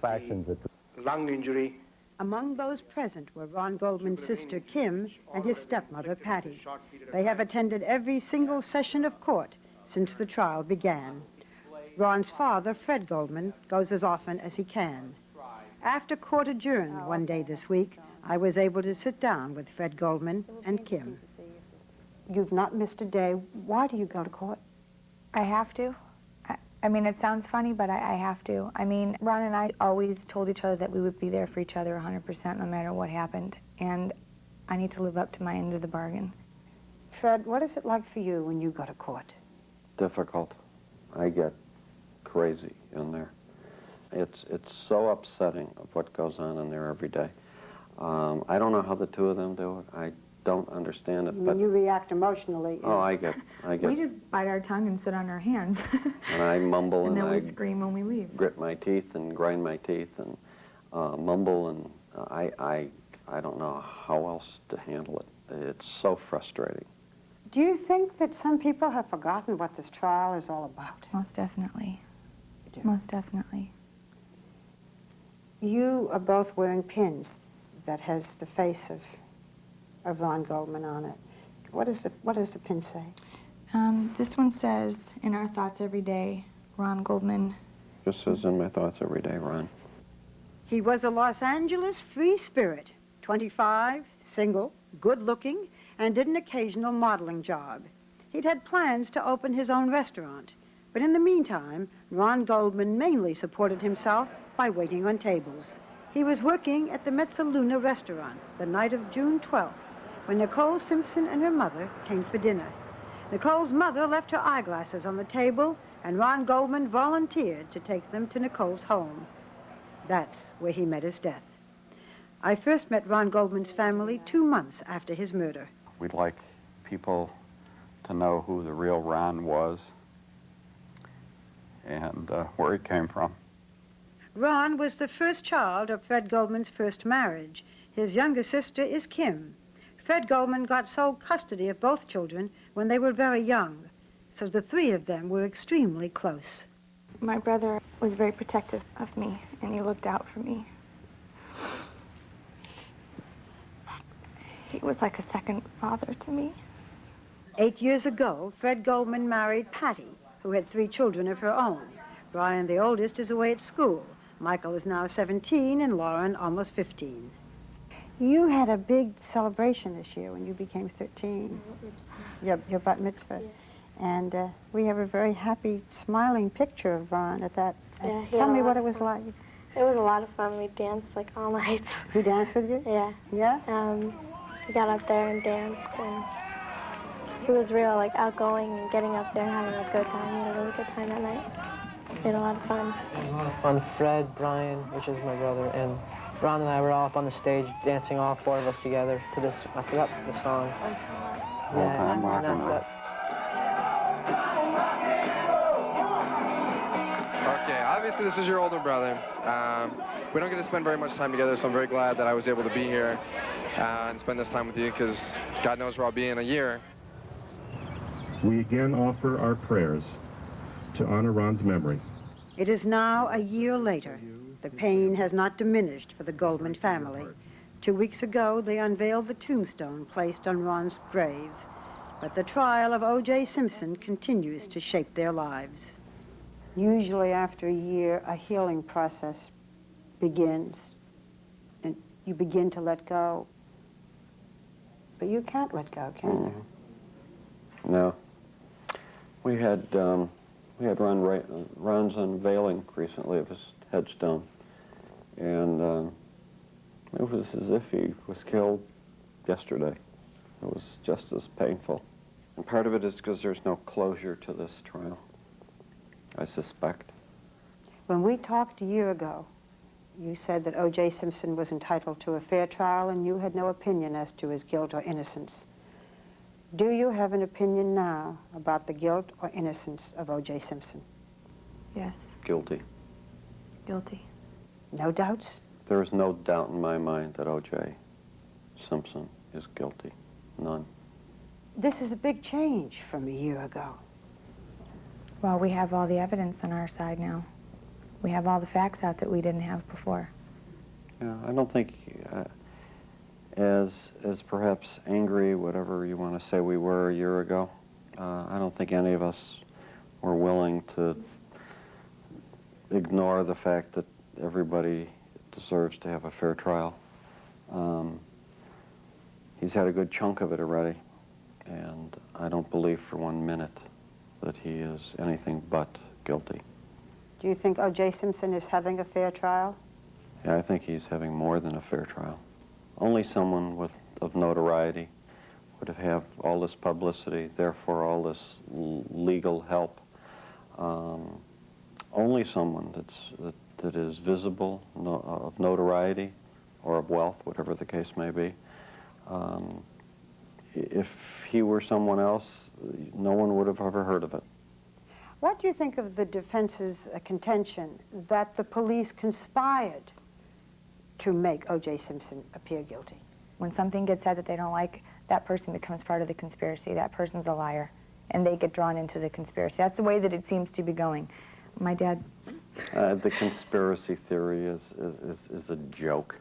fashions. Lung injury. Among those present were Ron Goldman's sister, Kim, and his stepmother, Patty. They have attended every single session of court since the trial began. Ron's father, Fred Goldman, goes as often as he can. After court adjourned one day this week, I was able to sit down with Fred Goldman and Kim. You've not missed a day. Why do you go to court? I have to. I mean, it sounds funny, but I have to. I mean, Ron and I always told each other that we would be there for each other 100% no matter what happened. And I need to live up to my end of the bargain. Fred, what is it like for you when you go to court? Difficult. I get crazy in there. It's so upsetting of what goes on in there every day. I don't know how the two of them do it. I don't understand it. But you react emotionally. Oh, I get. We just bite our tongue and sit on our hands. And I mumble and then we scream when we leave. Grit my teeth and grind my teeth and mumble, and I don't know how else to handle it. It's so frustrating. Do you think that some people have forgotten what this trial is all about? Most definitely. You do? Most definitely. You are both wearing pins that has the face of Ron Goldman on it. What does the pin say? This one says, "In our thoughts every day, Ron Goldman." Just says, "In my thoughts every day, Ron." He was a Los Angeles free spirit, 25, single, good-looking, and did an occasional modeling job. He'd had plans to open his own restaurant, but in the meantime, Ron Goldman mainly supported himself by waiting on tables. He was working at the Mezzaluna restaurant the night of June 12th, when Nicole Simpson and her mother came for dinner. Nicole's mother left her eyeglasses on the table, and Ron Goldman volunteered to take them to Nicole's home. That's where he met his death. I first met Ron Goldman's family 2 months after his murder. We'd like people to know who the real Ron was and where he came from. Ron was the first child of Fred Goldman's first marriage. His younger sister is Kim. Fred Goldman got sole custody of both children when they were very young, so the three of them were extremely close. My brother was very protective of me, and he looked out for me. He was like a second father to me. 8 years ago, Fred Goldman married Patty, who had 3 children of her own. Brian, the oldest, is away at school. Michael is now 17, and Lauren almost 15. You had a big celebration this year when you became 13, your bat mitzvah. Yeah. And we have a very happy, smiling picture of Ron at that. Yeah, tell me what it was like. It was a lot of fun. We danced like all night. He danced with you? Yeah. Yeah? We got up there and danced, and he was real like outgoing and getting up there and having a good time. We had a really good time that night. We had a lot of fun. It was a lot of fun. Fred, Brian, which is my brother, and Ron and I were all up on the stage dancing, all 4 of us together to this, I forgot the song. Old Time Rock and Roll. Okay, obviously this is your older brother. We don't get to spend very much time together, so I'm very glad that I was able to be here and spend this time with you, because God knows where I'll be in a year. We again offer our prayers to honor Ron's memory. It is now a year later. The pain has not diminished for the Goldman family. 2 weeks ago, they unveiled the tombstone placed on Ron's grave. But the trial of OJ Simpson continues to shape their lives. Usually after a year, a healing process begins, and you begin to let go. But you can't let go, can you? No. We had Ron's unveiling recently of his headstone, and it was as if he was killed yesterday. It was just as painful. And part of it is because there's no closure to this trial, I suspect. When we talked a year ago, you said that O.J. Simpson was entitled to a fair trial, and you had no opinion as to his guilt or innocence. Do you have an opinion now about the guilt or innocence of O.J. Simpson? Yes. Guilty. Guilty. No doubts? There is no doubt in my mind that O.J. Simpson is guilty. None. This is a big change from a year ago. Well, we have all the evidence on our side now. We have all the facts out that we didn't have before. Yeah, I don't think, as perhaps angry, whatever you want to say we were a year ago, I don't think any of us were willing to ignore the fact that everybody deserves to have a fair trial. He's had a good chunk of it already, and I don't believe for 1 minute that he is anything but guilty. Do you think OJ Simpson is having a fair trial? Yeah, I think he's having more than a fair trial. Only someone of notoriety would have had all this publicity, therefore all this legal help. Only someone that is visible, of notoriety, or of wealth, whatever the case may be. If he were someone else, no one would have ever heard of it. What do you think of the defense's contention that the police conspired to make OJ Simpson appear guilty? When something gets said that they don't like, that person becomes part of the conspiracy. That person's a liar, and they get drawn into the conspiracy. That's the way that it seems to be going. My dad... The conspiracy theory is a joke.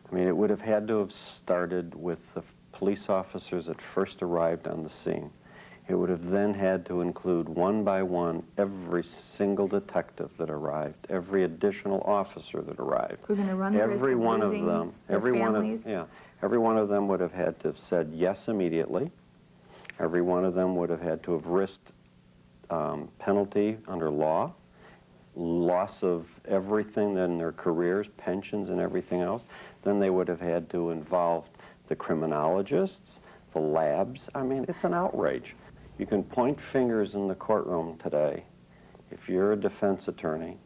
I mean, it would have had to have started with the police officers that first arrived on the scene. It would have then had to include one by one every single detective that arrived, every additional officer that arrived. We're going to run the risk Every of one of losing them, their every families. every one of them would have had to have said yes immediately. Every one of them would have had to have risked penalty under law, loss of everything in their careers, pensions and everything else. Then they would have had to involve the criminologists, the labs. I mean, it's an outrage. You can point fingers in the courtroom today if you're a defense attorney,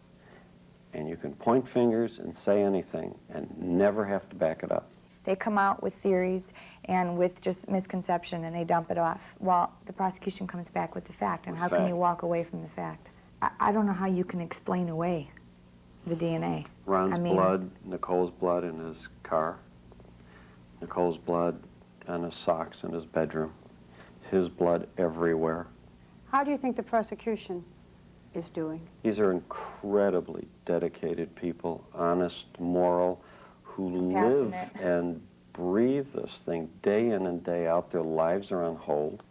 and you can point fingers and say anything and never have to back it up. They come out with theories and with just misconception, and they dump it off. While the prosecution comes back with the fact, and how can you walk away from the fact? I don't know how you can explain away the DNA. Ron's blood, Nicole's blood in his car, Nicole's blood on his socks in his bedroom, his blood everywhere. How do you think the prosecution is doing? These are incredibly dedicated people, honest, moral, who live and breathe this thing day in and day out. Their lives are on hold.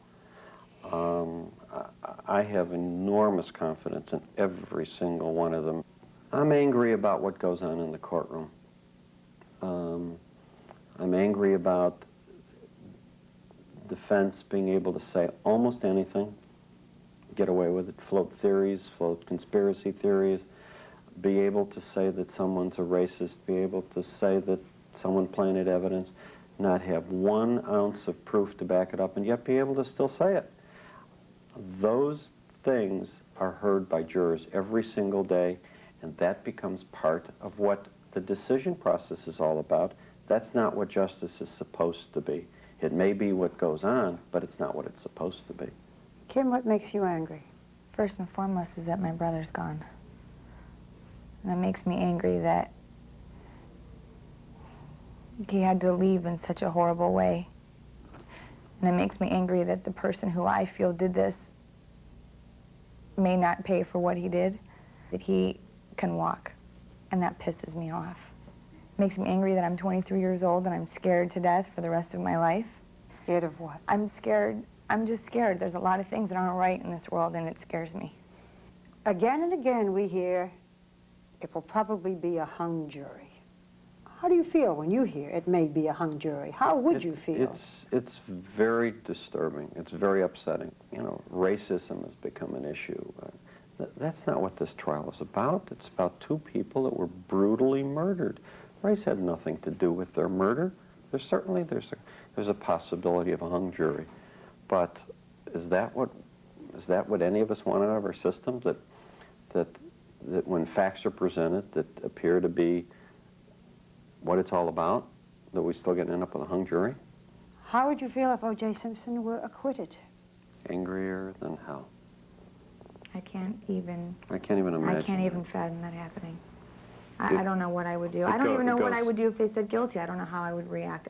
I have enormous confidence in every single one of them. I'm angry about what goes on in the courtroom. I'm angry about defense being able to say almost anything, get away with it, float theories, float conspiracy theories, be able to say that someone's a racist, be able to say that someone planted evidence, not have 1 ounce of proof to back it up, and yet be able to still say it. Those things are heard by jurors every single day, and that becomes part of what the decision process is all about. That's not what justice is supposed to be. It may be what goes on, but it's not what it's supposed to be. Kim, what makes you angry? First and foremost is that my brother's gone. And that makes me angry that he had to leave in such a horrible way. And it makes me angry that the person who I feel did this may not pay for what he did, that he can walk. And that pisses me off. It makes me angry that I'm 23 years old and I'm scared to death for the rest of my life. Scared of what? I'm scared. I'm just scared. There's a lot of things that aren't right in this world, and it scares me. Again and again we hear it will probably be a hung jury. How do you feel when you hear it may be a hung jury? How would you feel? It's very disturbing. It's very upsetting. You know, racism has become an issue. That's not what this trial is about. It's about 2 people that were brutally murdered. Race had nothing to do with their murder. There's a possibility of a hung jury, but is that what any of us want out of our system? That when facts are presented that appear to be what it's all about, that we still get end up with a hung jury? How would you feel if O.J. Simpson were acquitted? Angrier than hell. I can't even imagine. I can't even fathom that happening. I don't know what I would do. I don't even know what I would do if they said guilty. I don't know how I would react.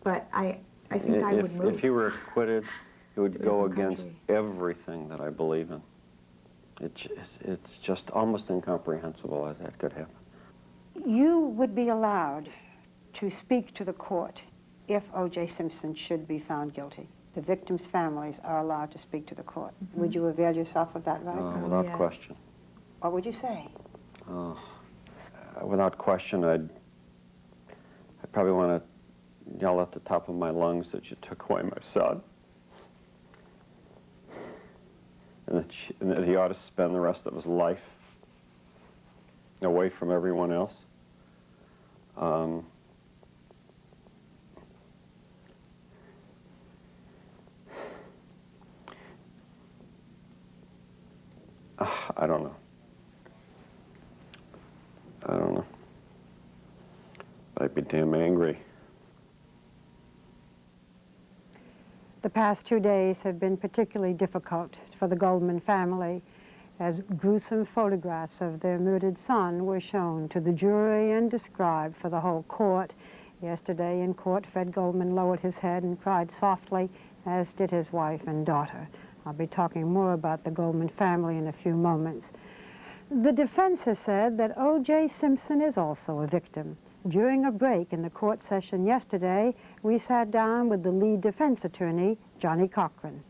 But I think I would move. If you were acquitted, it would go against everything that I believe in. It's just almost incomprehensible that that could happen. You would be allowed to speak to the court if O.J. Simpson should be found guilty. The victims' families are allowed to speak to the court. Mm-hmm. Would you avail yourself of that right? Without question. What would you say? Without question, I'd probably want to yell at the top of my lungs that you took away my son. And that he ought to spend the rest of his life away from everyone else. I don't know. I'd be damn angry. The past 2 days have been particularly difficult for the Goldman family, as gruesome photographs of their murdered son were shown to the jury and described for the whole court. Yesterday in court, Fred Goldman lowered his head and cried softly, as did his wife and daughter. I'll be talking more about the Goldman family in a few moments. The defense has said that O.J. Simpson is also a victim. During a break in the court session yesterday, we sat down with the lead defense attorney, Johnny Cochran.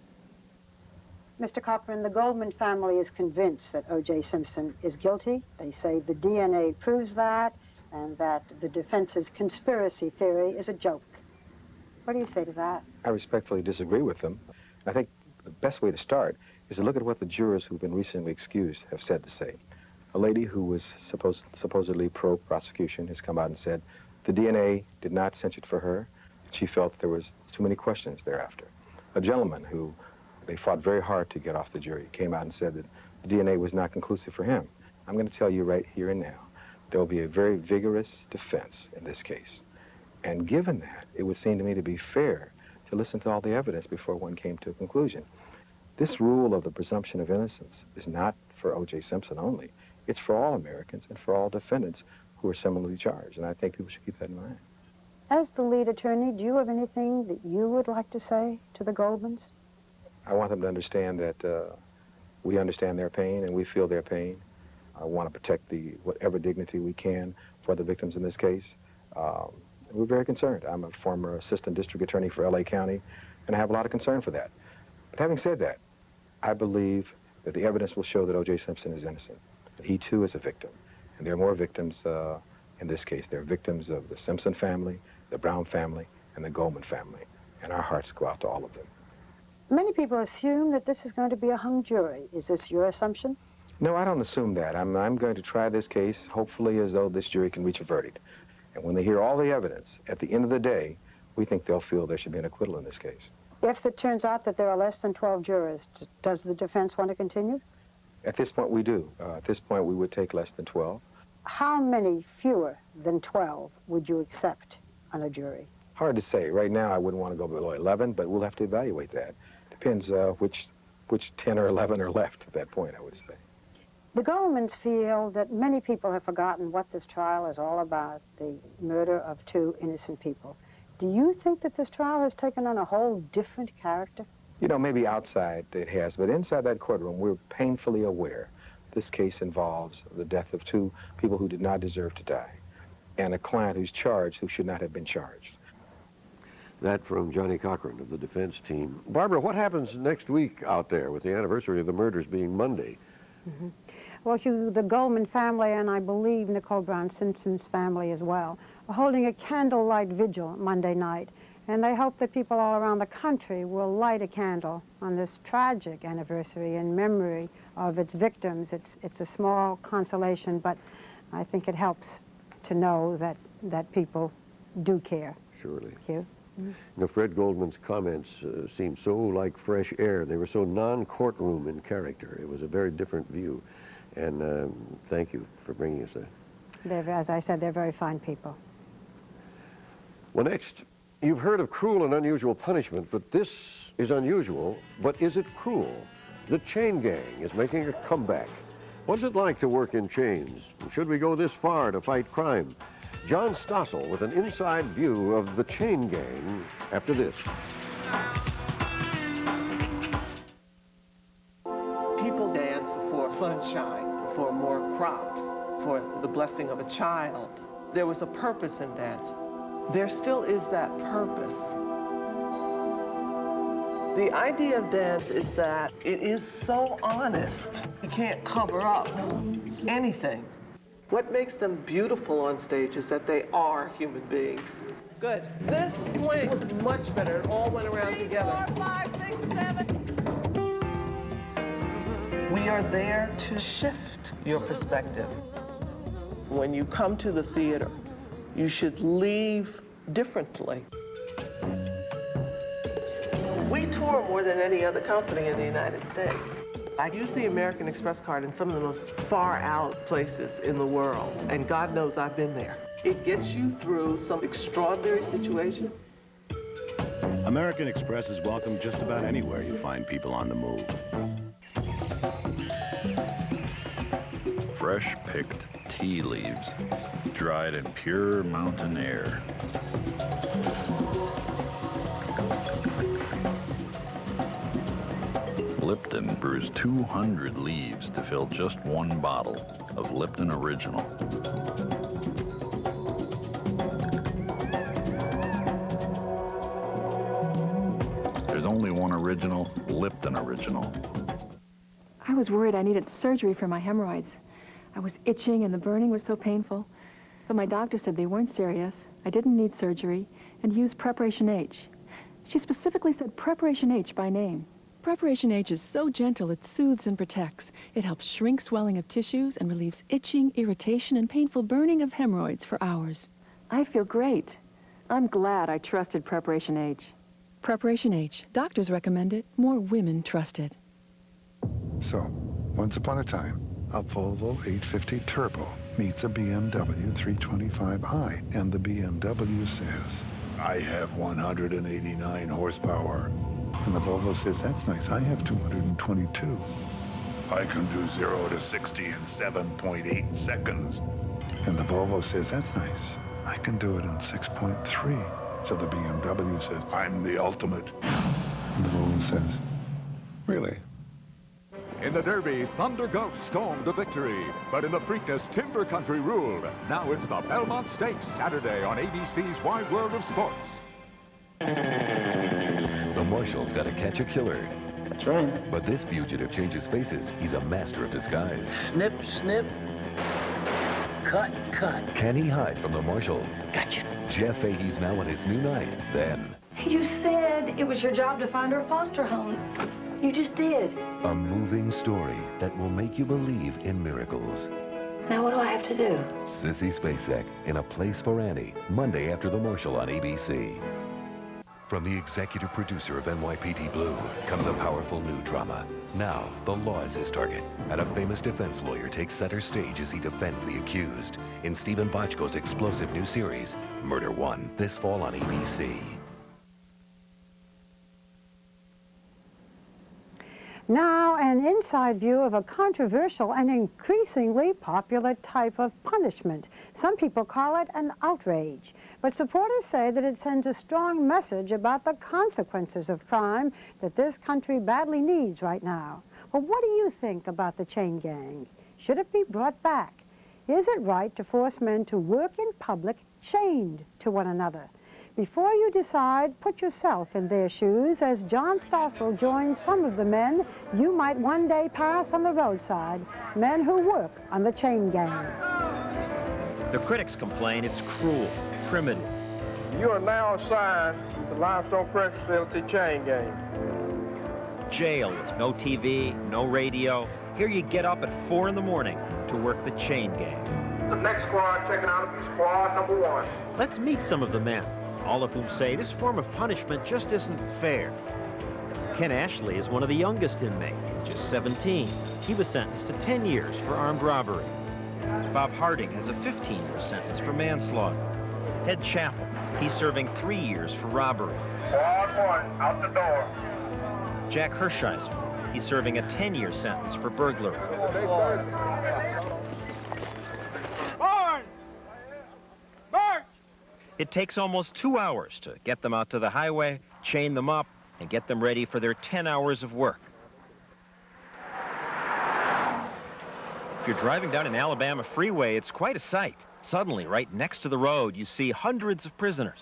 Mr. Cochran, the Goldman family is convinced that O.J. Simpson is guilty. They say the DNA proves that, and that the defense's conspiracy theory is a joke. What do you say to that? I respectfully disagree with them. I think the best way to start is to look at what the jurors who've been recently excused have said to say. A lady who was supposedly pro-prosecution has come out and said the DNA did not cinch it for her. She felt there was too many questions thereafter. A gentleman who they fought very hard to get off the jury came out and said that the DNA was not conclusive for him. I'm going to tell you right here and now, there will be a very vigorous defense in this case. And given that, it would seem to me to be fair to listen to all the evidence before one came to a conclusion. This rule of the presumption of innocence is not for O.J. Simpson only. It's for all Americans and for all defendants who are similarly charged, and I think people should keep that in mind. As the lead attorney, do you have anything that you would like to say to the Goldmans? I want them to understand that we understand their pain and we feel their pain. I want to protect whatever dignity we can for the victims in this case. We're very concerned. I'm a former assistant district attorney for L.A. County, and I have a lot of concern for that. But having said that, I believe that the evidence will show that O.J. Simpson is innocent. He, too, is a victim. And there are more victims in this case. There are victims of the Simpson family, the Brown family, and the Goldman family. And our hearts go out to all of them. Many people assume that this is going to be a hung jury. Is this your assumption? No, I don't assume that. I'm going to try this case, hopefully, as though this jury can reach a verdict. And when they hear all the evidence, at the end of the day, we think they'll feel there should be an acquittal in this case. If it turns out that there are less than 12 jurors, does the defense want to continue? At this point, we do. At this point, we would take less than 12. How many fewer than 12 would you accept on a jury? Hard to say. Right now, I wouldn't want to go below 11, but we'll have to evaluate that. Depends which 10 or 11 are left at that point, I would say. The Goldmans feel that many people have forgotten what this trial is all about, the murder of 2 innocent people. Do you think that this trial has taken on a whole different character? You know, maybe outside it has, but inside that courtroom, we're painfully aware this case involves the death of 2 people who did not deserve to die, and a client who's charged who should not have been charged. That from Johnny Cochran of the defense team. Barbara, what happens next week out there with the anniversary of the murders being Monday? Mm-hmm. Well, Hugh, the Goldman family, and I believe Nicole Brown Simpson's family as well, are holding a candlelight vigil Monday night. And they hope that people all around the country will light a candle on this tragic anniversary in memory of its victims. It's a small consolation, but I think it helps to know that people do care. Surely. Hugh? You know, Fred Goldman's comments seemed so like fresh air. They were so non-courtroom in character. It was a very different view. And thank you for bringing us there. As I said, they're very fine people. Well, next, you've heard of cruel and unusual punishment, but this is unusual, but is it cruel? The chain gang is making a comeback. What's it like to work in chains? Should we go this far to fight crime? John Stossel with an inside view of the chain gang after this. People dance for sunshine, for more crops, for the blessing of a child. There was a purpose in dance. There still is that purpose. The idea of dance is that it is so honest. You can't cover up anything. What makes them beautiful on stage is that they are human beings. Good. This swing was much better. It all went around together. 4, 5, 6, 7. We are there to shift your perspective. When you come to the theater, you should leave differently. We tour more than any other company in the United States. I use the American Express card in some of the most far out places in the world, and God knows I've been there. It gets you through some extraordinary situation. American Express is welcome just about anywhere you find people on the move. Fresh picked tea leaves, dried in pure mountain air. Lipton brews 200 leaves to fill just one bottle of Lipton Original. There's only one original, Lipton Original. I was worried I needed surgery for my hemorrhoids. I was itching and the burning was so painful. But my doctor said they weren't serious, I didn't need surgery, and use Preparation H. She specifically said Preparation H by name. Preparation H is so gentle it soothes and protects. It helps shrink swelling of tissues and relieves itching, irritation, and painful burning of hemorrhoids for hours. I feel great. I'm glad I trusted Preparation H. Preparation H. Doctors recommend it. More women trust it. So, once upon a time, a Volvo 850 Turbo meets a BMW 325i, and the BMW says, I have 189 horsepower. And the Volvo says, that's nice, I have 222. I can do 0 to 60 in 7.8 seconds. And the Volvo says, that's nice, I can do it in 6.3. So the BMW says, I'm the ultimate. And the Volvo says, really? In the Derby, Thunder Gulf stormed to victory. But in the Preakness, Timber Country ruled. Now it's the Belmont Stakes, Saturday on ABC's Wide World of Sports. The marshal's got to catch a killer. That's right. But this fugitive changes faces. He's a master of disguise. Snip, snip. Cut, cut. Can he hide from the marshal? Gotcha. Jeff Fahey's now on his new night. Then... You said it was your job to find her a foster home. You just did. A moving story that will make you believe in miracles. Now what do I have to do? Sissy Spacek in A Place for Annie, Monday after The Marshal on ABC. From the executive producer of NYPD Blue comes a powerful new drama. Now, the law is his target, and a famous defense lawyer takes center stage as he defends the accused. In Stephen Bochco's explosive new series, Murder One, this fall on ABC. Now, an inside view of a controversial and increasingly popular type of punishment. Some people call it an outrage, but supporters say that it sends a strong message about the consequences of crime that this country badly needs right now. Well, what do you think about the chain gang? Should it be brought back? Is it right to force men to work in public chained to one another? Before you decide, put yourself in their shoes as John Stossel joins some of the men you might one day pass on the roadside, men who work on the chain gang. The critics complain it's cruel, primitive. You are now assigned to the limestone press facility chain gang. Jail with no TV, no radio. Here you get up at 4 in the morning to work the chain gang. The next squad taken out will be squad number 1. Let's meet some of the men, all of whom say this form of punishment just isn't fair. Ken Ashley is one of the youngest inmates. He's just 17. He was sentenced to 10 years for armed robbery. Bob Harding has a 15-year sentence for manslaughter. Ed Chappell, he's serving 3 years for robbery. Squad 1, out the door. Jack Hershiser, he's serving a 10-year sentence for burglary. March! March! It takes almost 2 hours to get them out to the highway, chain them up, and get them ready for their 10 hours of work. If you're driving down an Alabama freeway, it's quite a sight. Suddenly, right next to the road, you see hundreds of prisoners.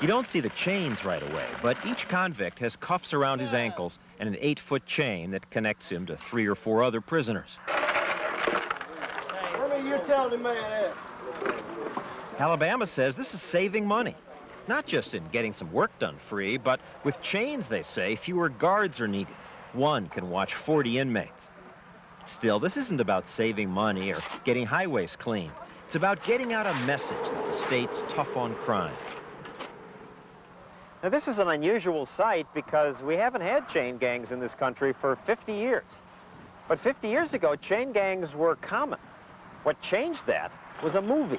You don't see the chains right away, but each convict has cuffs around his ankles and an 8-foot chain that connects him to 3 or 4 other prisoners. You tell the man that. Alabama says this is saving money, not just in getting some work done free, but with chains, they say, fewer guards are needed. One can watch 40 inmates. Still, this isn't about saving money or getting highways clean. It's about getting out a message that the state's tough on crime. Now, this is an unusual sight because we haven't had chain gangs in this country for 50 years. But 50 years ago, chain gangs were common. What changed that was a movie.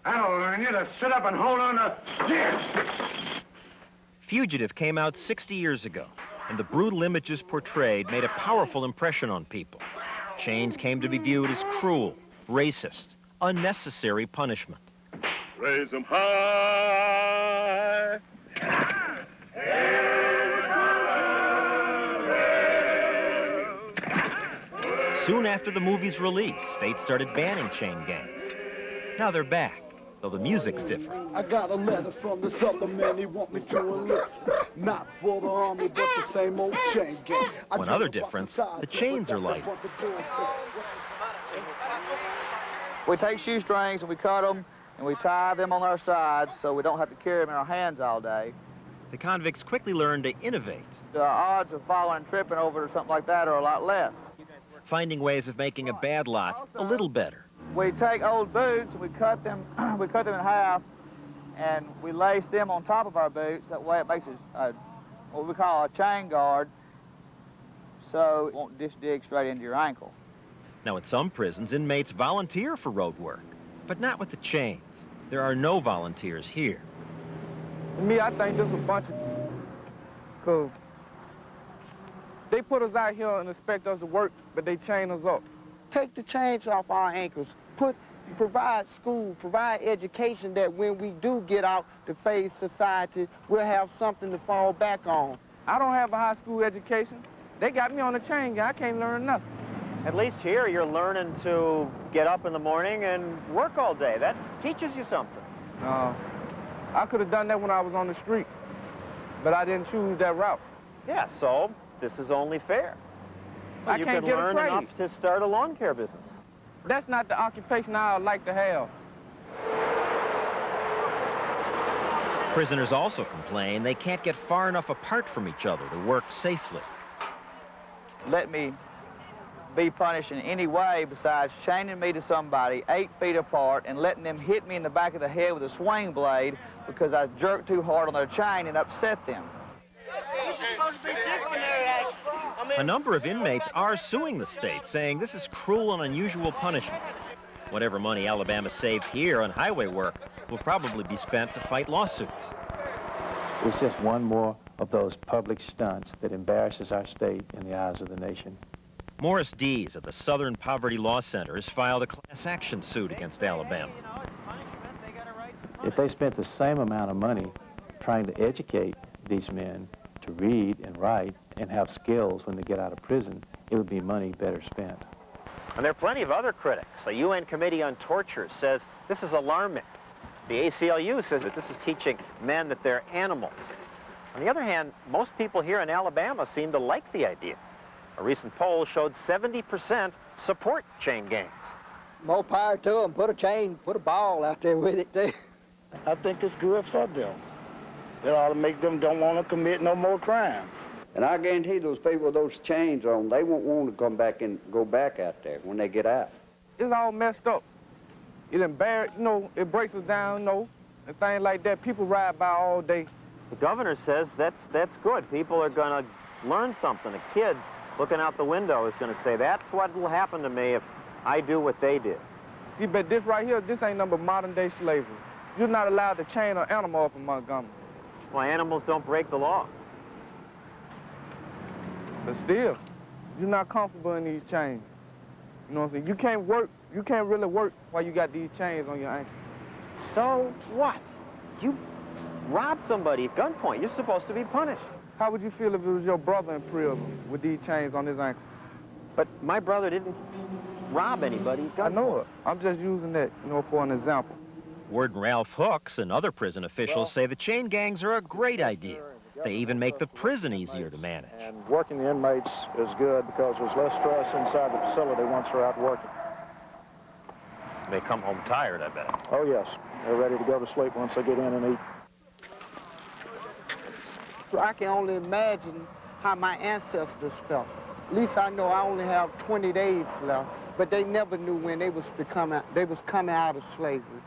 I'll learn you to sit up and hold on to this. Fugitive came out 60 years ago, and the brutal images portrayed made a powerful impression on people. Chains came to be viewed as cruel, racist, unnecessary punishment. Raise them high. Soon after the movie's release, states started banning chain gangs. Now they're back, though the music's different. I got a letter from this other man, he want me to enlist. Not for the army, but the same old chain gang. One other difference, the chains are lighter. We take shoestrings and we cut them and we tie them on our sides so we don't have to carry them in our hands all day. The convicts quickly learned to innovate. The odds of falling and tripping over it or something like that are a lot less. Finding ways of making a bad lot a little better. We take old boots and we cut them in half and we lace them on top of our boots. That way it makes it what we call a chain guard, so it won't just dig straight into your ankle. Now, in some prisons, inmates volunteer for road work, but not with the chains. There are no volunteers here. To me, I think this is a bunch of... Because they put us out here and expect us to work, but they chain us up. Take the chains off our ankles. Provide school, provide education that when we do get out to face society, we'll have something to fall back on. I don't have a high school education. They got me on a chain gang. I can't learn nothing. At least here, you're learning to get up in the morning and work all day. That teaches you something. I could have done that when I was on the street, but I didn't choose that route. Yeah, so this is only fair. I You can't can get learn a trade. enough to start a lawn care business. That's not the occupation I would like to have. Prisoners also complain they can't get far enough apart from each other to work safely. Let me be punished in any way besides chaining me to somebody 8 feet apart and letting them hit me in the back of the head with a swing blade because I jerked too hard on their chain and upset them. A number of inmates are suing the state, saying this is cruel and unusual punishment. Whatever money Alabama saves here on highway work will probably be spent to fight lawsuits. It's just one more of those public stunts that embarrasses our state in the eyes of the nation. Morris Dees of the Southern Poverty Law Center has filed a class action suit against Alabama. If they spent the same amount of money trying to educate these men to read and write and have skills when they get out of prison, it would be money better spent. And there are plenty of other critics. The UN Committee on Torture says this is alarming. The ACLU says that this is teaching men that they're animals. On the other hand, most people here in Alabama seem to like the idea. A recent poll showed 70% support chain gangs. More power to them. Put a chain, put a ball out there with it, too. I think it's good for them. It ought to make them don't want to commit no more crimes. And I guarantee those people with those chains on, they won't want to come back and go back out there when they get out. It's all messed up. It it breaks us down, and things like that. People ride by all day. The governor says that's good. People are going to learn something. A kid looking out the window is going to say, that's what will happen to me if I do what they did. See, but this right here, this ain't number modern-day slavery. You're not allowed to chain an animal up in Montgomery. Well, animals don't break the law. But still, you're not comfortable in these chains. You know what I'm saying? You can't really work while you got these chains on your ankle. So what? You robbed somebody at gunpoint. You're supposed to be punished. How would you feel if it was your brother in prison with these chains on his ankle? But my brother didn't rob anybody. I know it. I'm just using that, for an example. Warden Ralph Hooks and other prison officials say the chain gangs are a great idea. They even make the prison easier to manage. And working the inmates is good because there's less stress inside the facility once they're out working. They come home tired, I bet. Oh, yes. They're ready to go to sleep once they get in and eat. So I can only imagine how my ancestors felt. At least I know I only have 20 days left, but they never knew when they was coming out of slavery.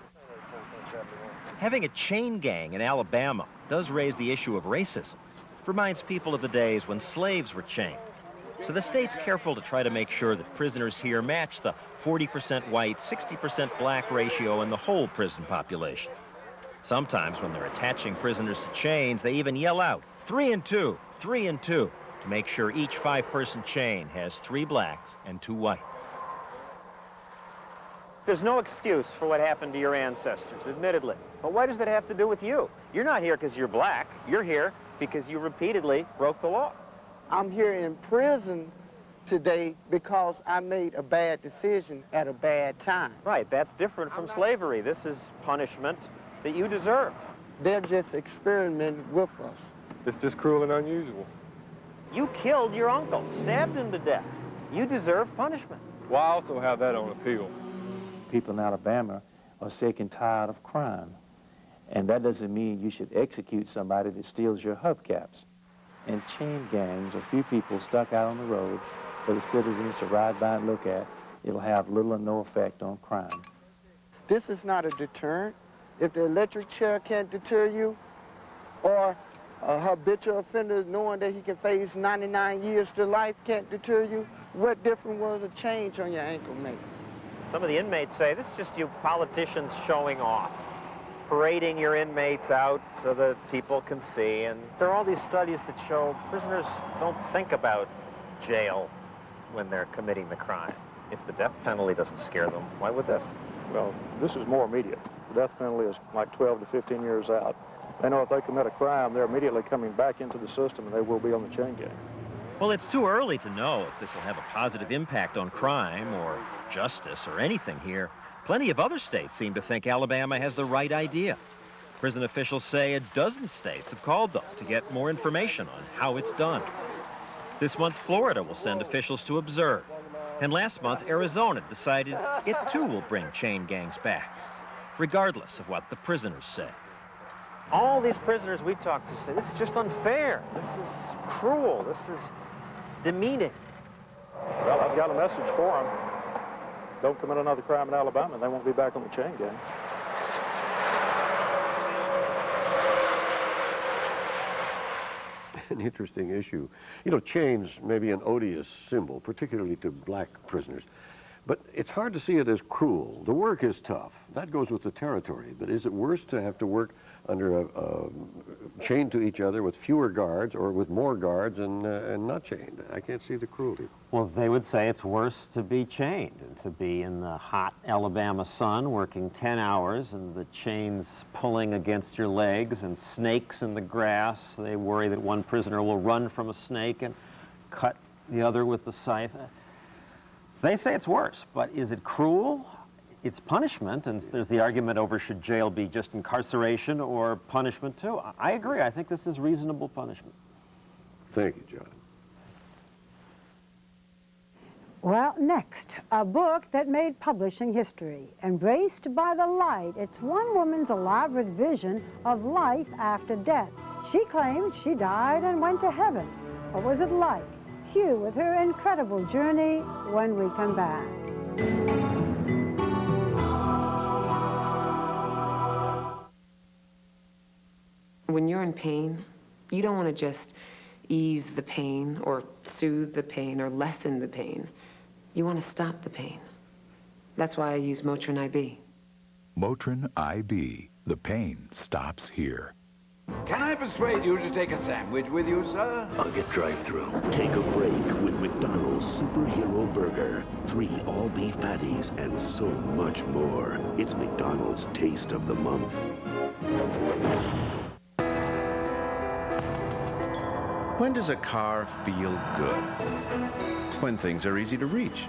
Having a chain gang in Alabama does raise the issue of racism. Reminds people of the days when slaves were chained. So the state's careful to try to make sure that prisoners here match the 40% white, 60% black ratio in the whole prison population. Sometimes when they're attaching prisoners to chains, they even yell out, 3 and 2, 3 and 2, to make sure each 5-person chain has 3 blacks and 2 whites. There's no excuse for what happened to your ancestors, admittedly. But what does that have to do with you? You're not here because you're black. You're here because you repeatedly broke the law. I'm here in prison today because I made a bad decision at a bad time. Right, that's different from slavery. This is punishment that you deserve. They're just experimenting with us. It's just cruel and unusual. You killed your uncle, stabbed him to death. You deserve punishment. Well, I also have that on appeal. People in Alabama are sick and tired of crime. And that doesn't mean you should execute somebody that steals your hubcaps. And chain gangs are few people stuck out on the road for the citizens to ride by and look at. It'll have little or no effect on crime. This is not a deterrent. If the electric chair can't deter you, or a habitual offender knowing that he can face 99 years to life can't deter you, what difference will a change on your ankle make? Some of the inmates say this is just you politicians showing off, parading your inmates out so that people can see. And there are all these studies that show prisoners don't think about jail when they're committing the crime. If the death penalty doesn't scare them, why would this? Well, this is more immediate. The death penalty is like 12 to 15 years out. They know if they commit a crime, they're immediately coming back into the system and they will be on the chain gang. Well, it's too early to know if this will have a positive impact on crime or justice or anything here. Plenty of other states seem to think Alabama has the right idea. Prison officials say a dozen states have called them to get more information on how it's done. This month, Florida will send officials to observe. And last month, Arizona decided it too will bring chain gangs back, regardless of what the prisoners say. All these prisoners we talked to say, this is just unfair. This is cruel. This is demeaning. Well, I've got a message for them. Don't commit another crime in Alabama and they won't be back on the chain gang. An interesting issue. You know, chains may be an odious symbol, particularly to black prisoners. But it's hard to see it as cruel. The work is tough. That goes with the territory. But is it worse to have to work under a chained to each other with fewer guards or with more guards and not chained? I can't see the cruelty. Well, they would say it's worse to be chained and to be in the hot Alabama sun working 10 hours and the chains pulling against your legs and snakes in the grass. They worry that one prisoner will run from a snake and cut the other with the scythe. They say it's worse, but is it cruel? It's punishment, and there's the argument over should jail be just incarceration or punishment too. I agree. I think this is reasonable punishment. Thank you, John. Well, next, a book that made publishing history. Embraced by the Light, it's one woman's elaborate vision of life after death. She claims she died and went to heaven. What was it like? Hugh with her incredible journey when we come back. When you're in pain, you don't want to just ease the pain or soothe the pain or lessen the pain. You want to stop the pain. That's why I use Motrin IB. Motrin IB. The pain stops here. Can I persuade you to take a sandwich with you, sir? I'll get drive-thru. Take a break with McDonald's Superhero Burger. 3 all-beef patties and so much more. It's McDonald's Taste of the Month. When does a car feel good? When things are easy to reach.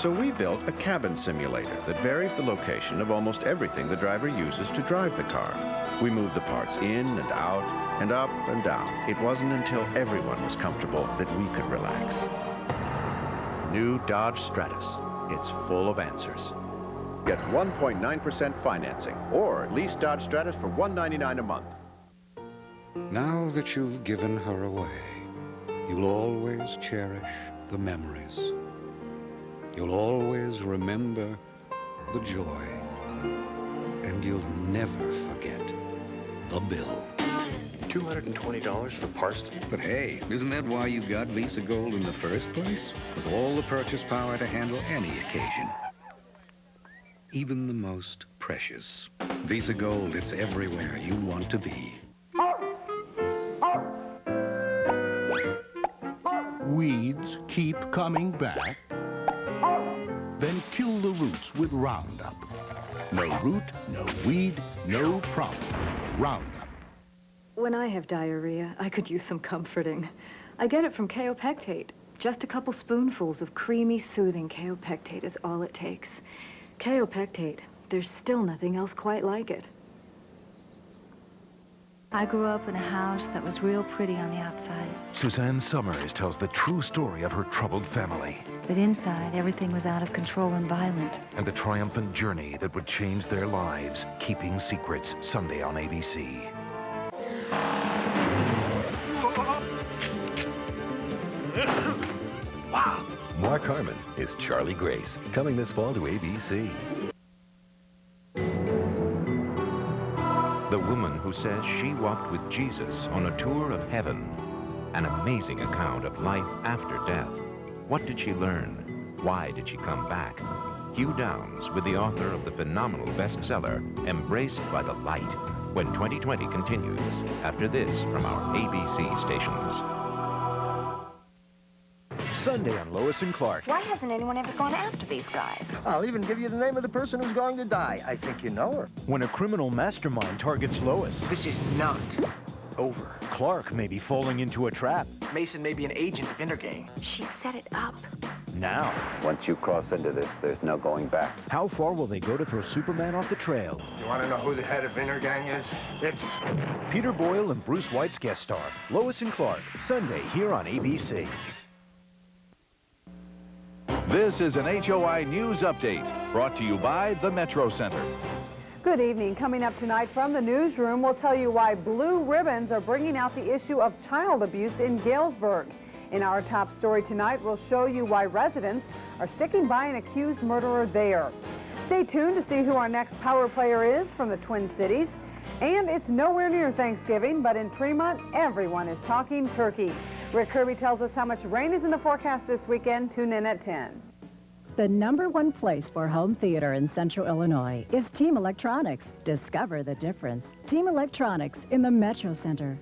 So we built a cabin simulator that varies the location of almost everything the driver uses to drive the car. We moved the parts in and out and up and down. It wasn't until everyone was comfortable that we could relax. New Dodge Stratus. It's full of answers. Get 1.9% financing, or lease Dodge Stratus for $199 a month. Now that you've given her away, you'll always cherish the memories. You'll always remember the joy. And you'll never forget the bill. $220 for parts? But hey, isn't that why you got Visa Gold in the first place? With all the purchase power to handle any occasion. Even the most precious. Visa Gold, it's everywhere you want to be. Weeds keep coming back? Then kill the roots with Roundup. No root, no weed, no problem. Roundup. When I have diarrhea, I could use some comforting. I get it from kaopectate. Just a couple spoonfuls of creamy, soothing kaopectate is all it takes. Kaopectate. There's still nothing else quite like it. I grew up in a house that was real pretty on the outside. Suzanne Summers tells the true story of her troubled family. But inside, everything was out of control and violent. And the triumphant journey that would change their lives. Keeping Secrets, Sunday on ABC. Wow. Mark Harmon is Charlie Grace, coming this fall to ABC. The woman who says she walked with Jesus on a tour of heaven. An amazing account of life after death. What did she learn? Why did she come back? Hugh Downs with the author of the phenomenal bestseller, Embraced by the Light, when 2020 continues. After this, from our ABC stations. Sunday on Lois and Clark. Why hasn't anyone ever gone after these guys? I'll even give you the name of the person who's going to die. I think you know her. When a criminal mastermind targets Lois. This is not over. Clark may be falling into a trap. Mason may be an agent of Intergang. She set it up. Now. Once you cross into this, there's no going back. How far will they go to throw Superman off the trail? You want to know who the head of Intergang is? It's Peter Boyle and Bruce White's guest star, Lois and Clark, Sunday here on ABC. This is an HOI News Update, brought to you by the Metro Center. Good evening. Coming up tonight from the newsroom, we'll tell you why blue ribbons are bringing out the issue of child abuse in Galesburg. In our top story tonight, we'll show you why residents are sticking by an accused murderer there. Stay tuned to see who our next power player is from the Twin Cities. And it's nowhere near Thanksgiving, but in Tremont, everyone is talking turkey. Rick Kirby tells us how much rain is in the forecast this weekend. Tune in at 10. The #1 place for home theater in Central Illinois is Team Electronics. Discover the difference. Team Electronics in the Metro Center.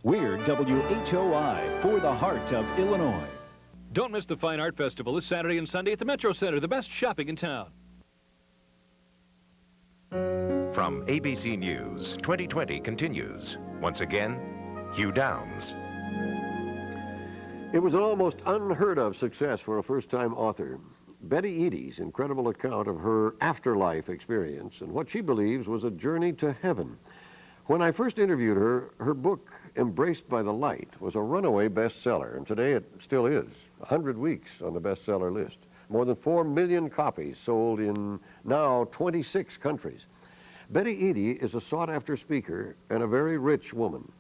We're WHOI for the heart of Illinois. Don't miss the Fine Art Festival this Saturday and Sunday at the Metro Center, the best shopping in town. From ABC News, 2020 continues. Once again, Hugh Downs. It was an almost unheard of success for a first-time author. Betty Eadie's incredible account of her afterlife experience and what she believes was a journey to heaven. When I first interviewed her, her book, Embraced by the Light, was a runaway bestseller, and today it still is. 100 weeks on the bestseller list. More than 4 million copies sold in now 26 countries. Betty Eadie is a sought-after speaker and a very rich woman.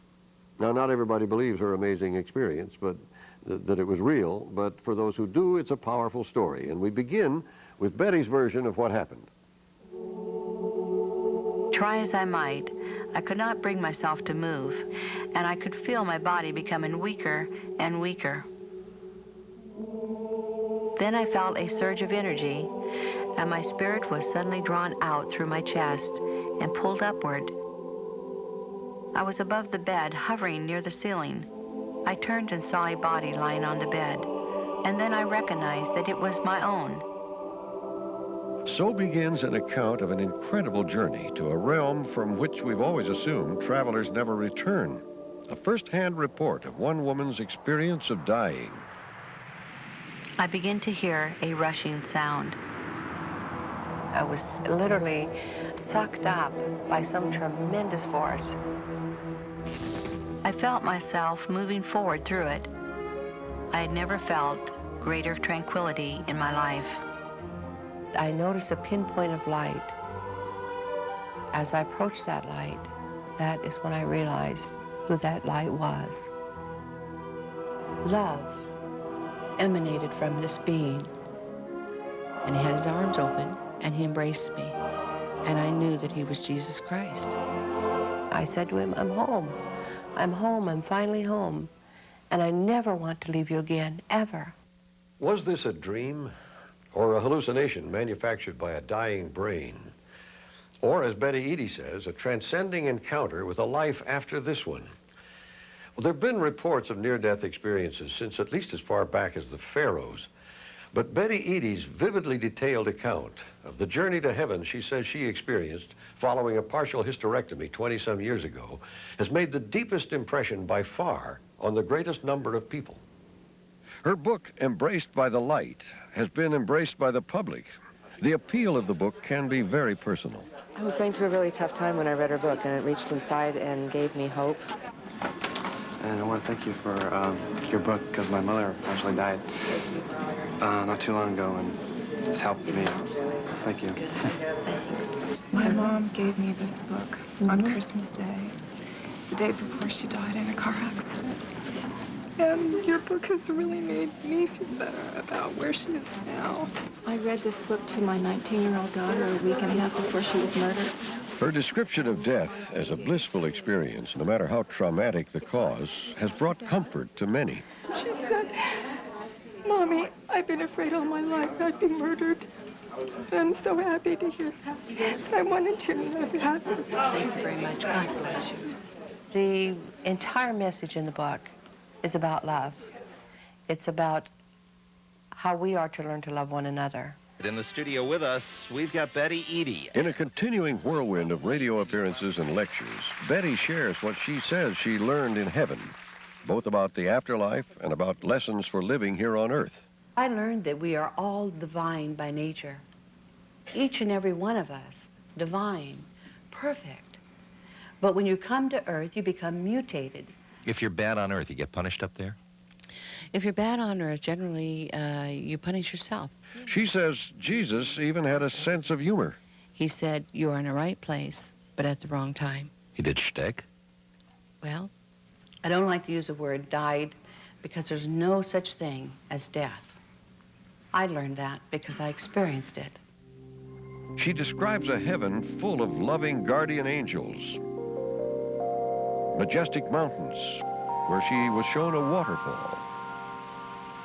Now, not everybody believes her amazing experience, but that it was real, but for those who do, it's a powerful story. And we begin with Betty's version of what happened. Try as I might, I could not bring myself to move, and I could feel my body becoming weaker and weaker. Then I felt a surge of energy, and my spirit was suddenly drawn out through my chest and pulled upward. I was above the bed, hovering near the ceiling. I turned and saw a body lying on the bed, and then I recognized that it was my own. So begins an account of an incredible journey to a realm from which we've always assumed travelers never return. A first-hand report of one woman's experience of dying. I began to hear a rushing sound. I was literally sucked up by some tremendous force. I felt myself moving forward through it. I had never felt greater tranquility in my life. I noticed a pinpoint of light. As I approached that light, that is when I realized who that light was. Love emanated from this being, and he had his arms open, and he embraced me, and I knew that he was Jesus Christ. I said to him, I'm home. I'm home. I'm finally home, and I never want to leave you again, ever. Was this a dream or a hallucination manufactured by a dying brain? Or, as Betty Eady says, a transcending encounter with a life after this one? Well, there have been reports of near-death experiences since at least as far back as the Pharaohs. But Betty Eady's vividly detailed account of the journey to heaven she says she experienced following a partial hysterectomy 20-some years ago has made the deepest impression by far on the greatest number of people. Her book, Embraced by the Light, has been embraced by the public. The appeal of the book can be very personal. I was going through a really tough time when I read her book, and it reached inside and gave me hope. And I want to thank you for your book, because my mother actually died not too long ago, and it's helped me. Thank you. My mom gave me this book on Christmas Day, the day before she died in a car accident. And your book has really made me feel better about where she is now. I read this book to my 19-year-old daughter a week and a half before she was murdered. Her description of death as a blissful experience, no matter how traumatic the cause, has brought comfort to many. She said, Mommy, I've been afraid all my life I'd be murdered. I'm so happy to hear that. I wanted you to know that. Thank you very much. God bless you. The entire message in the book is about love. It's about how we are to learn to love one another. In the studio with us, we've got Betty Eady. In a continuing whirlwind of radio appearances and lectures, Betty shares what she says she learned in heaven, both about the afterlife and about lessons for living here on Earth. I learned that we are all divine by nature. Each and every one of us, divine, perfect. But when you come to Earth, you become mutated. If you're bad on Earth, you get punished up there? If you're bad on Earth, generally, you punish yourself. She says Jesus even had a sense of humor. He said, you're in the right place, but at the wrong time. He did shtick? Well, I don't like to use the word died because there's no such thing as death. I learned that because I experienced it. She describes a heaven full of loving guardian angels, majestic mountains where she was shown a waterfall.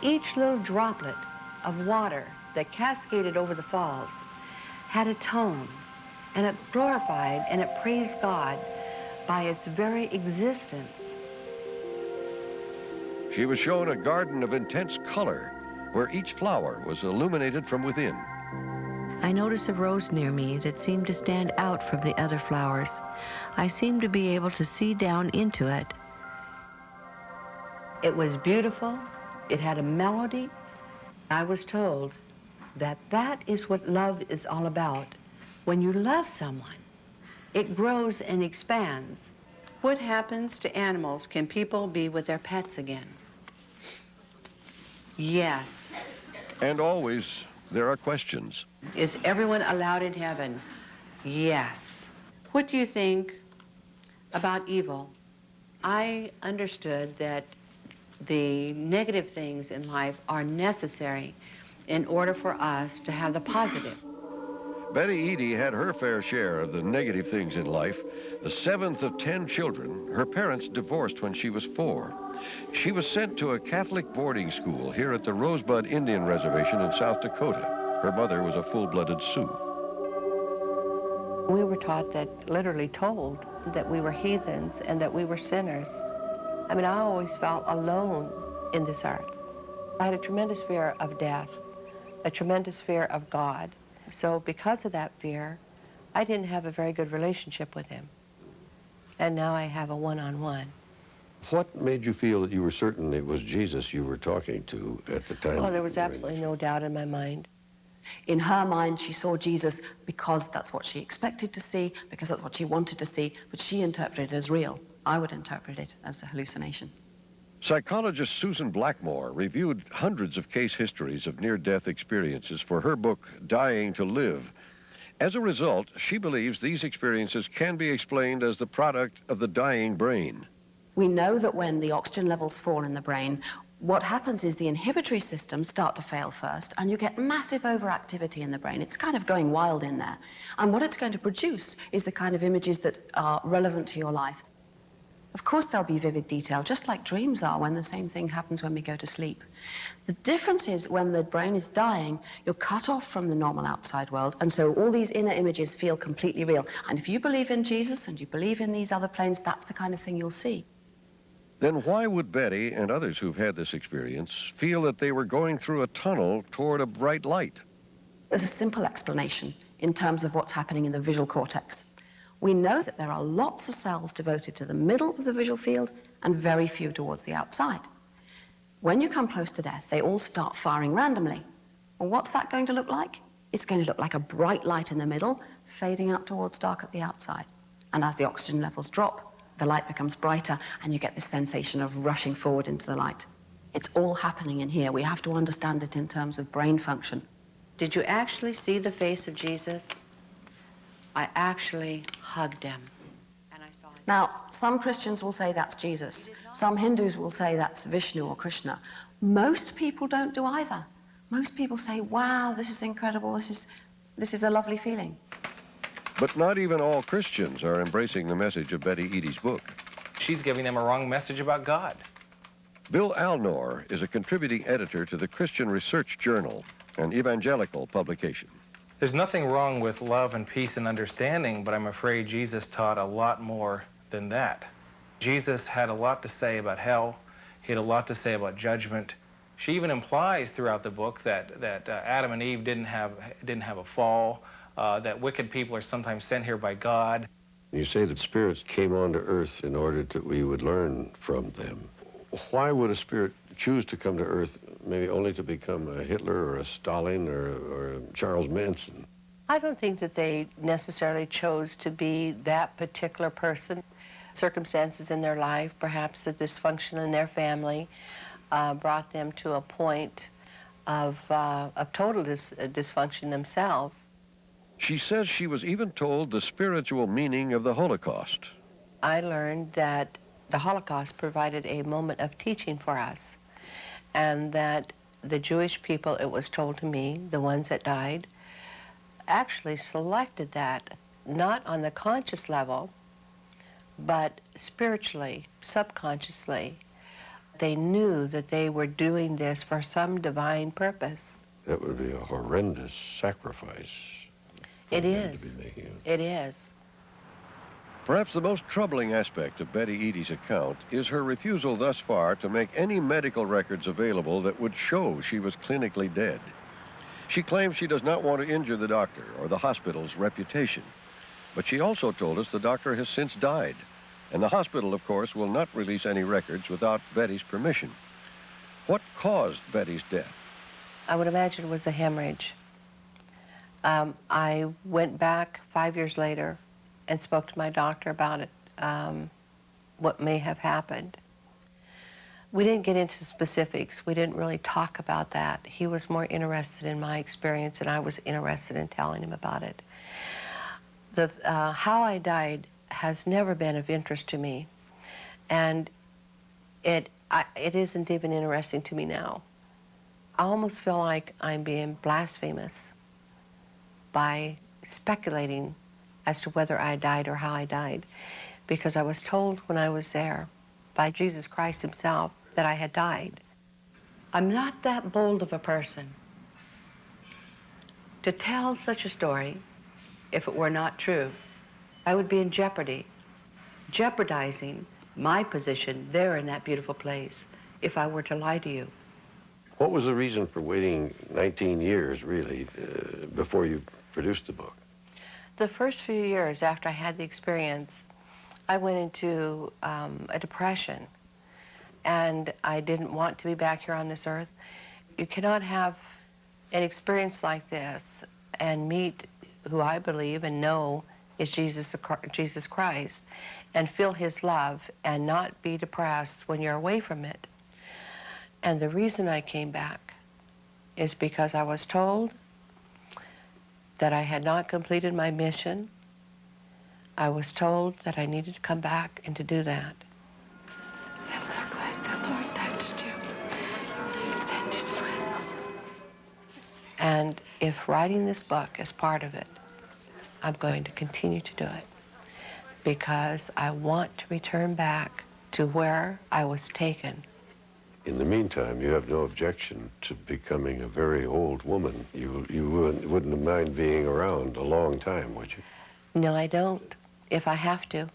Each little droplet of water that cascaded over the falls had a tone, and it glorified and it praised God by its very existence. She was shown a garden of intense color where each flower was illuminated from within. I noticed a rose near me that seemed to stand out from the other flowers. I seemed to be able to see down into it. It was beautiful. It had a melody. I was told that that is what love is all about. When you love someone, it grows and expands. What happens to animals? Can people be with their pets again? Yes. And always, there are questions. Is everyone allowed in heaven? Yes. What do you think about evil? I understood that the negative things in life are necessary in order for us to have the positive. Betty Eady had her fair share of the negative things in life. The 7th of 10 children, her parents divorced when she was 4. She was sent to a Catholic boarding school here at the Rosebud Indian Reservation in South Dakota. Her mother was a full-blooded Sioux. We were taught that, literally told, that we were heathens and that we were sinners. I mean, I always felt alone in this earth. I had a tremendous fear of death, a tremendous fear of God. So because of that fear, I didn't have a very good relationship with him. And now I have a one-on-one. What made you feel that you were certain it was Jesus you were talking to at the time? Oh, there was absolutely no doubt in my mind. In her mind, she saw Jesus because that's what she expected to see, because that's what she wanted to see, but she interpreted it as real. I would interpret it as a hallucination. Psychologist Susan Blackmore reviewed hundreds of case histories of near-death experiences for her book, Dying to Live. As a result, she believes these experiences can be explained as the product of the dying brain. We know that when the oxygen levels fall in the brain, what happens is the inhibitory systems start to fail first, and you get massive overactivity in the brain. It's kind of going wild in there. And what it's going to produce is the kind of images that are relevant to your life. Of course, there'll be vivid detail, just like dreams are when the same thing happens when we go to sleep. The difference is when the brain is dying, you're cut off from the normal outside world, and so all these inner images feel completely real. And if you believe in Jesus and you believe in these other planes, that's the kind of thing you'll see. Then why would Betty and others who've had this experience feel that they were going through a tunnel toward a bright light? There's a simple explanation in terms of what's happening in the visual cortex. We know that there are lots of cells devoted to the middle of the visual field and very few towards the outside. When you come close to death, they all start firing randomly. Well, what's that going to look like? It's going to look like a bright light in the middle, fading out towards dark at the outside. And as the oxygen levels drop, the light becomes brighter, and you get this sensation of rushing forward into the light. It's all happening in here. We have to understand it in terms of brain function. Did you actually see the face of Jesus? I actually hugged him. And I saw him. Now, some Christians will say that's Jesus. Some Hindus will say that's Vishnu or Krishna. Most people don't do either. Most people say, wow, this is incredible. This is a lovely feeling. But not even all Christians are embracing the message of Betty Eady's book. She's giving them a wrong message about God. Bill Alnor is a contributing editor to the Christian Research Journal, an evangelical publication. There's nothing wrong with love and peace and understanding, but I'm afraid Jesus taught a lot more than that. Jesus had a lot to say about hell. He had a lot to say about judgment. She even implies throughout the book that Adam and Eve didn't have a fall, that wicked people are sometimes sent here by God. You say that spirits came onto Earth in order that we would learn from them. Why would a spirit choose to come to Earth, maybe only to become a Hitler or a Stalin or a Charles Manson? I don't think that they necessarily chose to be that particular person. Circumstances in their life, perhaps a dysfunction in their family, brought them to a point of total dysfunction themselves. She says she was even told the spiritual meaning of the Holocaust. I learned that the Holocaust provided a moment of teaching for us, and that the Jewish people, it was told to me, the ones that died, actually selected that, not on the conscious level, but spiritually, subconsciously. They knew that they were doing this for some divine purpose. That would be a horrendous sacrifice. It is. It is. Perhaps the most troubling aspect of Betty Eady's account is her refusal thus far to make any medical records available that would show she was clinically dead. She claims she does not want to injure the doctor or the hospital's reputation. But she also told us the doctor has since died, and the hospital, of course, will not release any records without Betty's permission. What caused Betty's death? I would imagine it was a hemorrhage. I went back 5 years later and spoke to my doctor about it, what may have happened. We didn't get into specifics. We didn't really talk about that. He was more interested in my experience, and I was interested in telling him about it. How I died has never been of interest to me, and it isn't even interesting to me now. I almost feel like I'm being blasphemous by speculating as to whether I died or how I died, because I was told when I was there by Jesus Christ himself that I had died. I'm not that bold of a person to tell such a story if it were not true. I would be in jeopardy, jeopardizing my position there in that beautiful place if I were to lie to you. What was the reason for waiting 19 years, really, before you produced the book? The first few years after I had the experience, I went into a depression, and I didn't want to be back here on this earth. You cannot have an experience like this and meet who I believe and know is Jesus Christ, and feel his love and not be depressed when you're away from it. And the reason I came back is because I was told that I had not completed my mission. I was told that I needed to come back and to do that. I'm so glad the Lord touched you. He sent his presence. And if writing this book is part of it, I'm going to continue to do it because I want to return back to where I was taken. In the meantime, you have no objection to becoming a very old woman. You wouldn't mind being around a long time, would you? No, I don't. If I have to,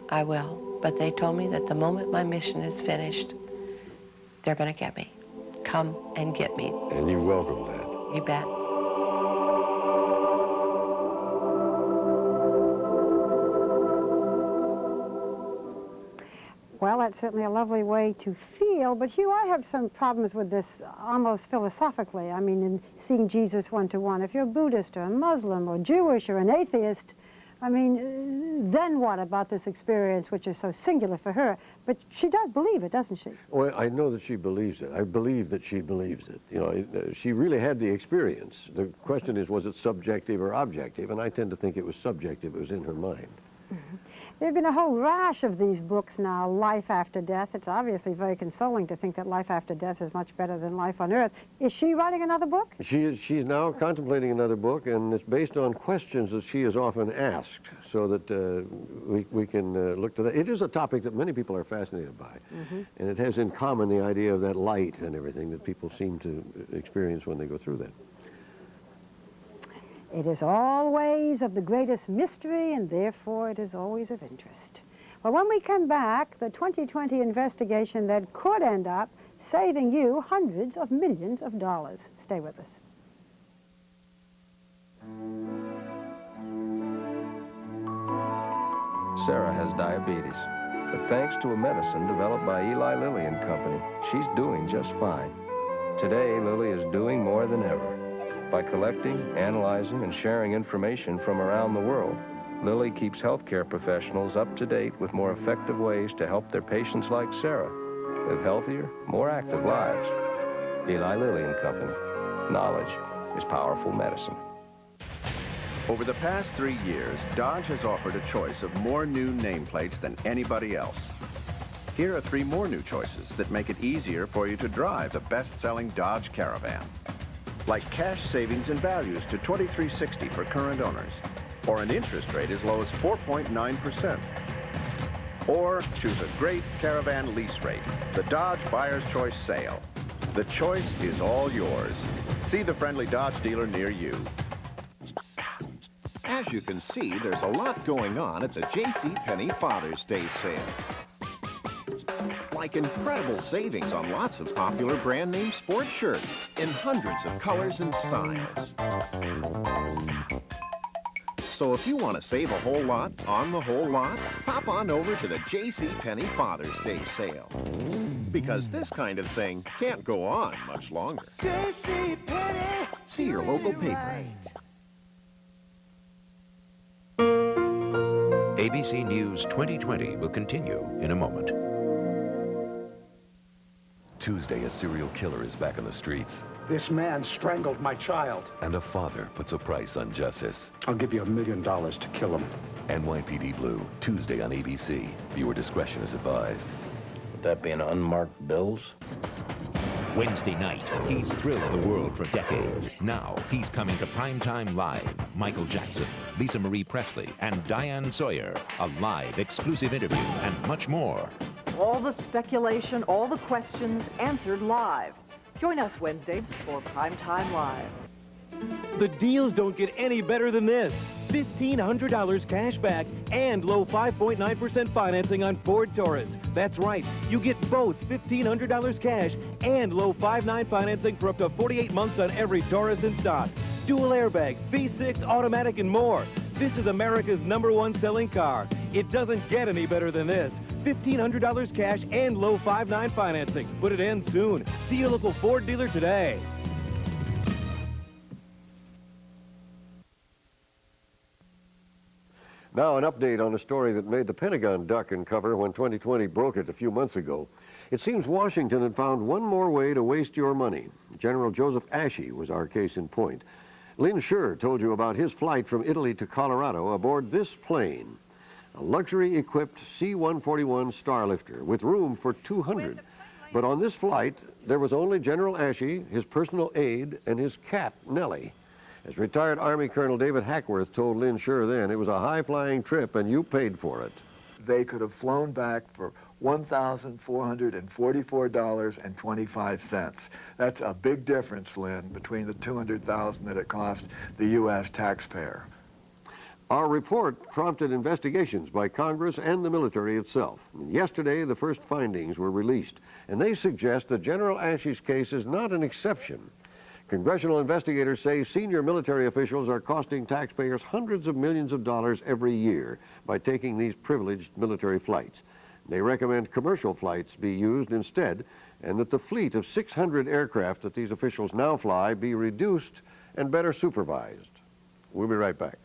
I will. But they told me that the moment my mission is finished, they're going to get me. Come and get me. And you welcome that. You bet. Well, that's certainly a lovely way to feel, but Hugh, I have some problems with this almost philosophically. I mean, in seeing Jesus one-to-one. If you're a Buddhist or a Muslim or Jewish or an atheist, I mean, then what about this experience, which is so singular for her? But she does believe it, doesn't she? Well, I know that she believes it. I believe that she believes it. You know, she really had the experience. The question is, was it subjective or objective? And I tend to think it was subjective. It was in her mind. Mm-hmm. There have been a whole rash of these books now, Life After Death. It's obviously very consoling to think that life after death is much better than life on Earth. Is she writing another book? She's now contemplating another book, and it's based on questions that she is often asked, so that we can look to that. It is a topic that many people are fascinated by, and it has in common the idea of that light and everything that people seem to experience when they go through that. It is always of the greatest mystery, and therefore it is always of interest. Well, when we come back, the 2020 investigation that could end up saving you hundreds of millions of dollars. Stay with us. Sarah has diabetes, but thanks to a medicine developed by Eli Lilly and Company, she's doing just fine. Today, Lilly is doing more than ever. By collecting, analyzing, and sharing information from around the world, Lilly keeps healthcare professionals up to date with more effective ways to help their patients like Sarah live healthier, more active lives. Eli Lilly and Company. Knowledge is powerful medicine. Over the past 3 years, Dodge has offered a choice of more new nameplates than anybody else. Here are 3 more new choices that make it easier for you to drive the best-selling Dodge Caravan. Like cash savings and values to $23.60 for current owners, or an interest rate as low as 4.9%. Or choose a great Caravan lease rate, the Dodge Buyer's Choice Sale. The choice is all yours. See the friendly Dodge dealer near you. As you can see, there's a lot going on at the JCPenney Father's Day sale. Like incredible savings on lots of popular brand name sports shirts in hundreds of colors and styles. So if you want to save a whole lot on the whole lot, pop on over to the JCPenney Father's Day sale. Because this kind of thing can't go on much longer. JCPenney! See your local paper. ABC News 2020 will continue in a moment. Tuesday, a serial killer is back on the streets. This man strangled my child. And a father puts a price on justice. I'll give you $1 million to kill him. NYPD Blue, Tuesday on ABC. Viewer discretion is advised. Would that be an unmarked bills? Wednesday night, he's thrilled the world for decades. Now, he's coming to Primetime Live. Michael Jackson, Lisa Marie Presley, and Diane Sawyer. A live, exclusive interview, and much more. All the speculation, all the questions answered live. Join us Wednesday for Primetime Live. The deals don't get any better than this. $1,500 cash back and low 5.9% financing on Ford Taurus. That's right. You get both $1,500 cash and low 5.9 financing for up to 48 months on every Taurus in stock. Dual airbags, V6, automatic, and more. This is America's #1 selling car. It doesn't get any better than this. $1,500 cash and low 5.9 financing. Put it in soon. See your local Ford dealer today. Now, an update on a story that made the Pentagon duck and cover when 2020 broke it a few months ago. It seems Washington had found one more way to waste your money. General Joseph Ashey was our case in point. Lynn Scher told you about his flight from Italy to Colorado aboard this plane, a luxury-equipped C-141 Starlifter with room for 200. But on this flight, there was only General Ashey, his personal aide, and his cat, Nellie. As retired Army Colonel David Hackworth told Lynn Scher then, it was a high-flying trip and you paid for it. They could have flown back for $1,444.25. That's a big difference, Lynn, between the $200,000 that it cost the U.S. taxpayer. Our report prompted investigations by Congress and the military itself. Yesterday, the first findings were released, and they suggest that General Ashey's case is not an exception. Congressional investigators say senior military officials are costing taxpayers hundreds of millions of dollars every year by taking these privileged military flights. They recommend commercial flights be used instead, and that the fleet of 600 aircraft that these officials now fly be reduced and better supervised. We'll be right back.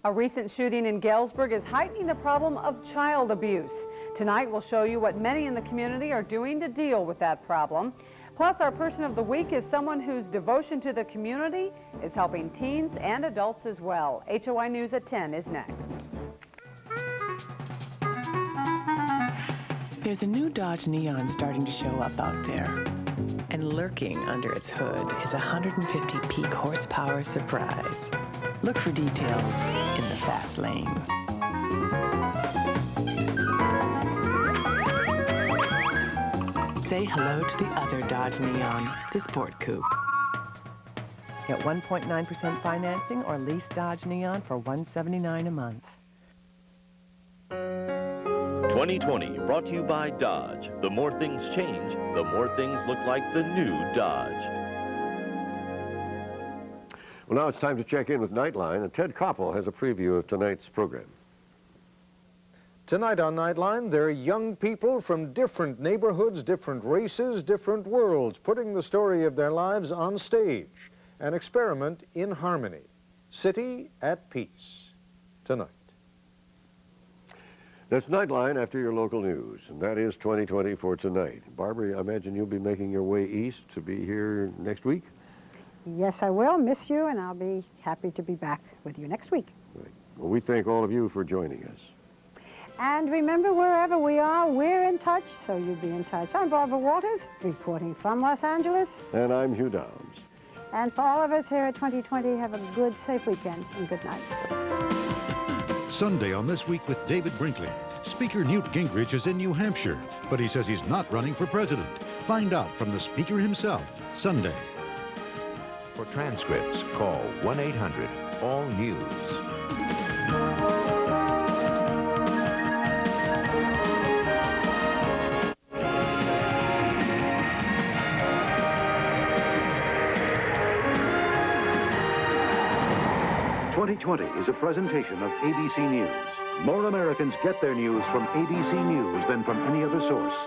A recent shooting in Galesburg is heightening the problem of child abuse. Tonight we'll show you what many in the community are doing to deal with that problem. Plus, our person of the week is someone whose devotion to the community is helping teens and adults as well. HOI News at 10 is next. There's a new Dodge Neon starting to show up out there. And lurking under its hood is a 150 peak horsepower surprise. Look for details in the fast lane. Say hello to the other Dodge Neon, the Sport Coupe. Get 1.9% financing or lease Dodge Neon for $179 a month. 2020 brought to you by Dodge. The more things change, the more things look like the new Dodge. Well, now it's time to check in with Nightline, and Ted Koppel has a preview of tonight's program. Tonight on Nightline, there are young people from different neighborhoods, different races, different worlds, putting the story of their lives on stage. An experiment in harmony. City at Peace. Tonight. That's Nightline after your local news, and that is 2020 for tonight. Barbara, I imagine you'll be making your way east to be here next week? Yes, I will miss you, and I'll be happy to be back with you next week. Right. Well, we thank all of you for joining us. And remember, wherever we are, we're in touch, so you be in touch. I'm Barbara Walters, reporting from Los Angeles. And I'm Hugh Downs. And for all of us here at 2020, have a good, safe weekend, and good night. Sunday on This Week with David Brinkley. Speaker Newt Gingrich is in New Hampshire, but he says he's not running for president. Find out from the speaker himself, Sunday. For transcripts, call 1-800-ALL-NEWS. "2020 is a presentation of ABC News. More Americans get their news from ABC News than from any other source.